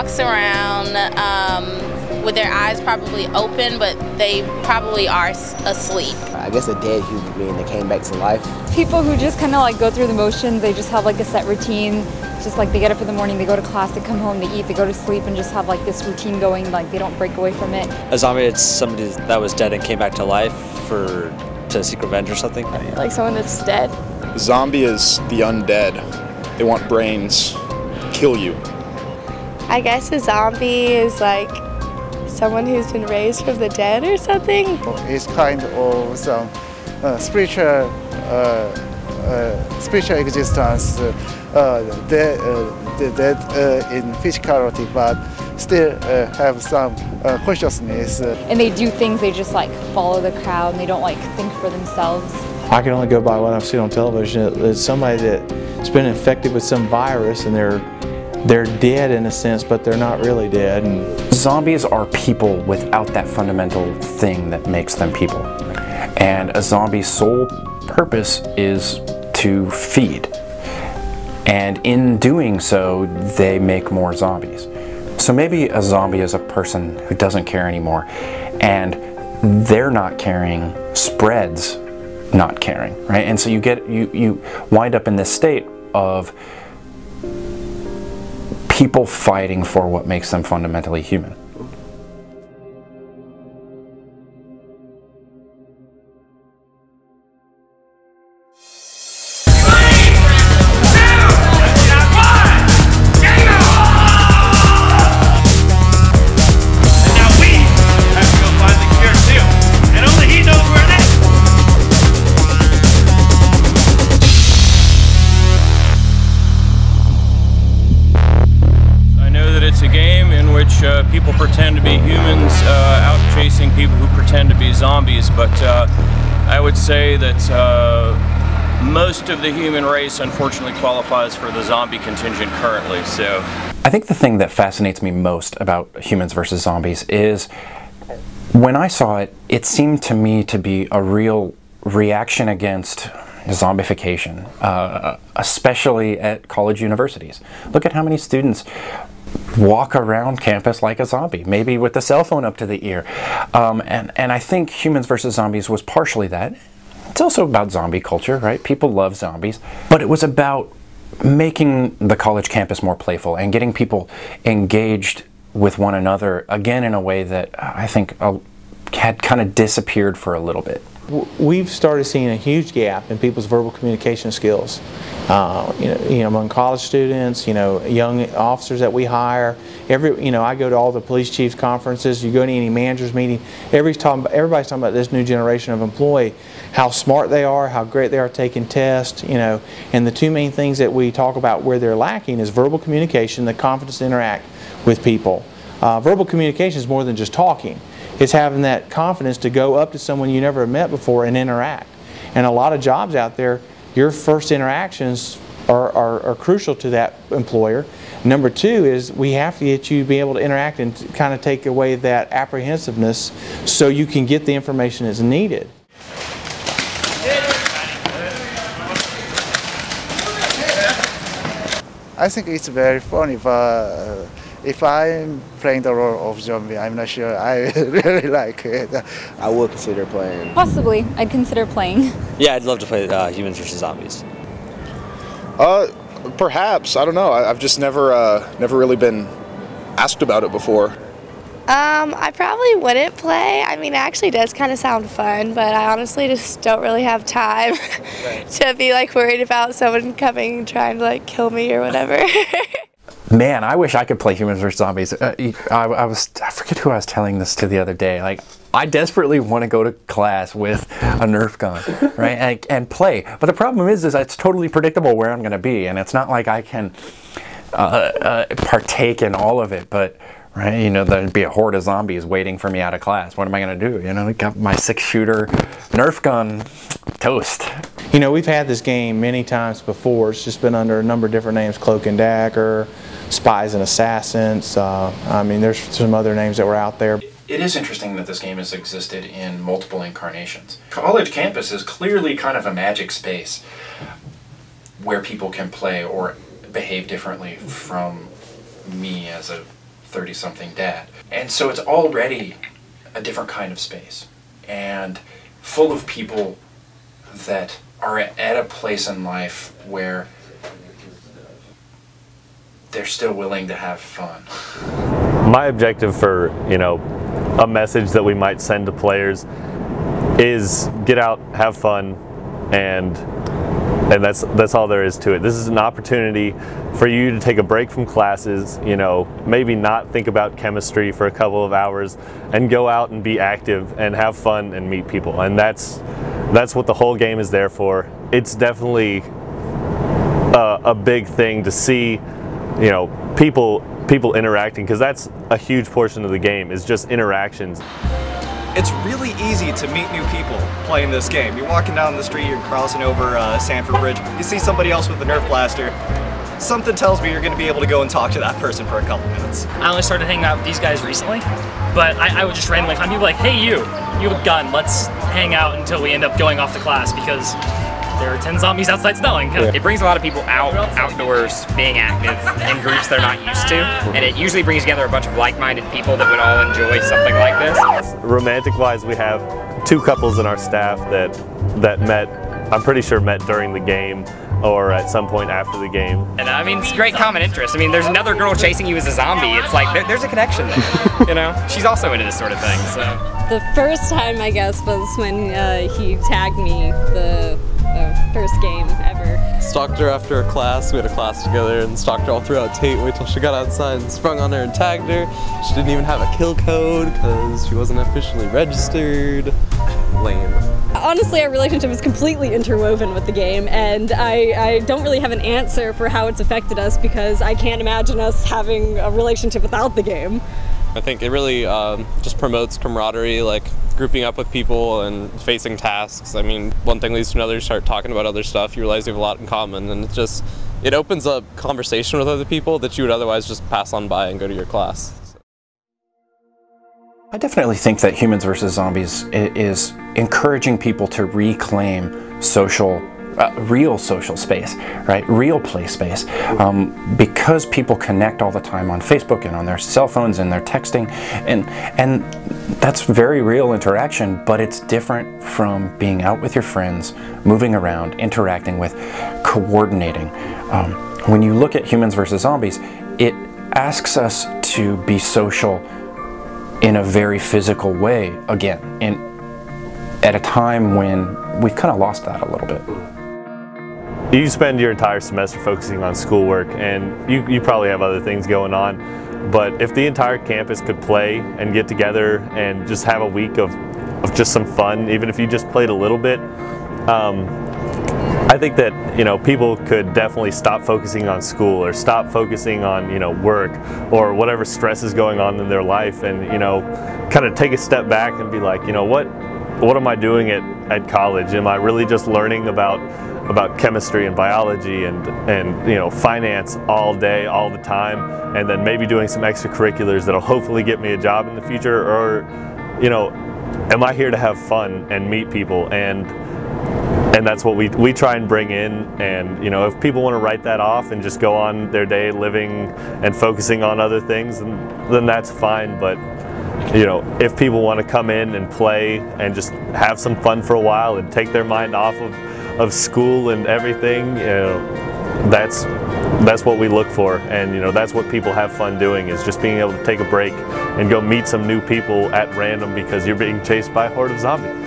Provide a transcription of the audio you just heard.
walks around with their eyes probably open, but they probably are asleep. I guess a dead human being that came back to life. People who just kind of like go through the motions, they just have like a set routine. Just like they get up in the morning, they go to class, they come home, they eat, they go to sleep, and just have like this routine going, like they don't break away from it. A zombie is somebody that was dead and came back to life to seek revenge or something. Like someone that's dead. A zombie is the undead. They want brains, kill you. I guess a zombie is like someone who's been raised from the dead or something. It's kind of some spiritual existence, dead in physicality, but still have some consciousness. And they do things, they just like follow the crowd, and they don't like think for themselves. I can only go by what I've seen on television. It's somebody that's been infected with some virus and they're dead in a sense, but they're not really dead. And zombies are people without that fundamental thing that makes them people. And a zombie's sole purpose is to feed. And in doing so, they make more zombies. So maybe a zombie is a person who doesn't care anymore, and they're not caring spreads not caring, right? And so you wind up in this state of people fighting for what makes them fundamentally human. People pretend to be humans out chasing people who pretend to be zombies, but I would say that most of the human race unfortunately qualifies for the zombie contingent currently. So I think the thing that fascinates me most about humans versus zombies is when I saw it, it seemed to me to be a real reaction against zombification, especially at college universities. Look at how many students walk around campus like a zombie, maybe with the cell phone up to the ear. And I think Humans versus Zombies was partially that. It's also about zombie culture, right? People love zombies. But it was about making the college campus more playful and getting people engaged with one another, again, in a way that I think had kind of disappeared for a little bit. We've started seeing a huge gap in people's verbal communication skills. Among college students, young officers that we hire. I go to all the police chiefs conferences. You go to any managers meeting. Everybody's talking about this new generation of employee, how smart they are, how great they are taking tests. And the two main things that we talk about where they're lacking is verbal communication, the confidence to interact with people. Verbal communication is more than just talking. It's having that confidence to go up to someone you never met before and interact. And a lot of jobs out there, your first interactions are crucial to that employer. Number two is we have to get you to be able to interact and kind of take away that apprehensiveness so you can get the information that's needed. I think it's very funny, but if I'm playing the role of zombie, I'm not sure I really like it. I would consider playing. Possibly, I'd consider playing. Yeah, I'd love to play Humans versus Zombies. Perhaps. I don't know. I've just never really been asked about it before. I probably wouldn't play. I mean, it actually does kind of sound fun, but I honestly just don't really have time to be like worried about someone coming and trying to like kill me or whatever. Man, I wish I could play Humans vs. Zombies. I forget who I was telling this to the other day. Like, I desperately want to go to class with a Nerf gun, right, and play. But the problem is it's totally predictable where I'm going to be, and it's not like I can partake in all of it. But right, there'd be a horde of zombies waiting for me out of class. What am I going to do? I got my 6-shooter Nerf gun, toast. We've had this game many times before. It's just been under a number of different names: Cloak and Dagger, Spies and Assassins. I mean, there's some other names that were out there. It is interesting that this game has existed in multiple incarnations. College campus is clearly kind of a magic space where people can play or behave differently from me as a 30-something dad. And so it's already a different kind of space, and full of people that are at a place in life where they're still willing to have fun. My objective for, a message that we might send to players is get out, have fun, and that's all there is to it. This is an opportunity for you to take a break from classes, maybe not think about chemistry for a couple of hours, and go out and be active and have fun and meet people. And that's what the whole game is there for. It's definitely a big thing to see, people interacting, because that's a huge portion of the game, is just interactions. It's really easy to meet new people playing this game. You're walking down the street, you're crossing over Sanford Bridge, you see somebody else with a Nerf blaster. Something tells me you're going to be able to go and talk to that person for a couple minutes. I only started hanging out with these guys recently, but I would just randomly find people like, hey you have a gun, let's hang out until we end up going off to class because there are 10 zombies outside snowing. Yeah. It brings a lot of people outdoors, being active in groups they're not used to, and it usually brings together a bunch of like-minded people that would all enjoy something like this. Romantic-wise, we have 2 couples in our staff that met, I'm pretty sure met during the game or at some point after the game. And I mean, it's great common interest. I mean, there's another girl chasing you as a zombie. It's like, there's a connection there, She's also into this sort of thing, so. The first time, I guess, was when he tagged me the first game ever. Stalked her after a class. We had a class together and stalked her all throughout Tate. Wait till she got outside and sprung on her and tagged her. She didn't even have a kill code because she wasn't officially registered. Lame. Honestly, our relationship is completely interwoven with the game, and I don't really have an answer for how it's affected us because I can't imagine us having a relationship without the game. I think it really just promotes camaraderie, like grouping up with people and facing tasks. I mean, one thing leads to another, you start talking about other stuff, you realize you have a lot in common, and it opens up conversation with other people that you would otherwise just pass on by and go to your class. I definitely think that Humans vs. Zombies is encouraging people to reclaim real social space, right? Real play space. Because people connect all the time on Facebook and on their cell phones and they're texting, and that's very real interaction, but it's different from being out with your friends, moving around, interacting with, coordinating. When you look at Humans vs. Zombies, it asks us to be social in a very physical way again, at a time when we've kind of lost that a little bit. You spend your entire semester focusing on schoolwork, and you probably have other things going on, but if the entire campus could play and get together and just have a week of just some fun, even if you just played a little bit, I think that people could definitely stop focusing on school or stop focusing on work or whatever stress is going on in their life, and kind of take a step back and be like, what am I doing at college? Am I really just learning about chemistry and biology and finance all day, all the time, and then maybe doing some extracurriculars that'll hopefully get me a job in the future? Or am I here to have fun and meet people? And that's what we try and bring in. And if people want to write that off and just go on their day living and focusing on other things, then that's fine. But if people want to come in and play and just have some fun for a while and take their mind off of school and everything, that's what we look for. And that's what people have fun doing, is just being able to take a break and go meet some new people at random because you're being chased by a horde of zombies.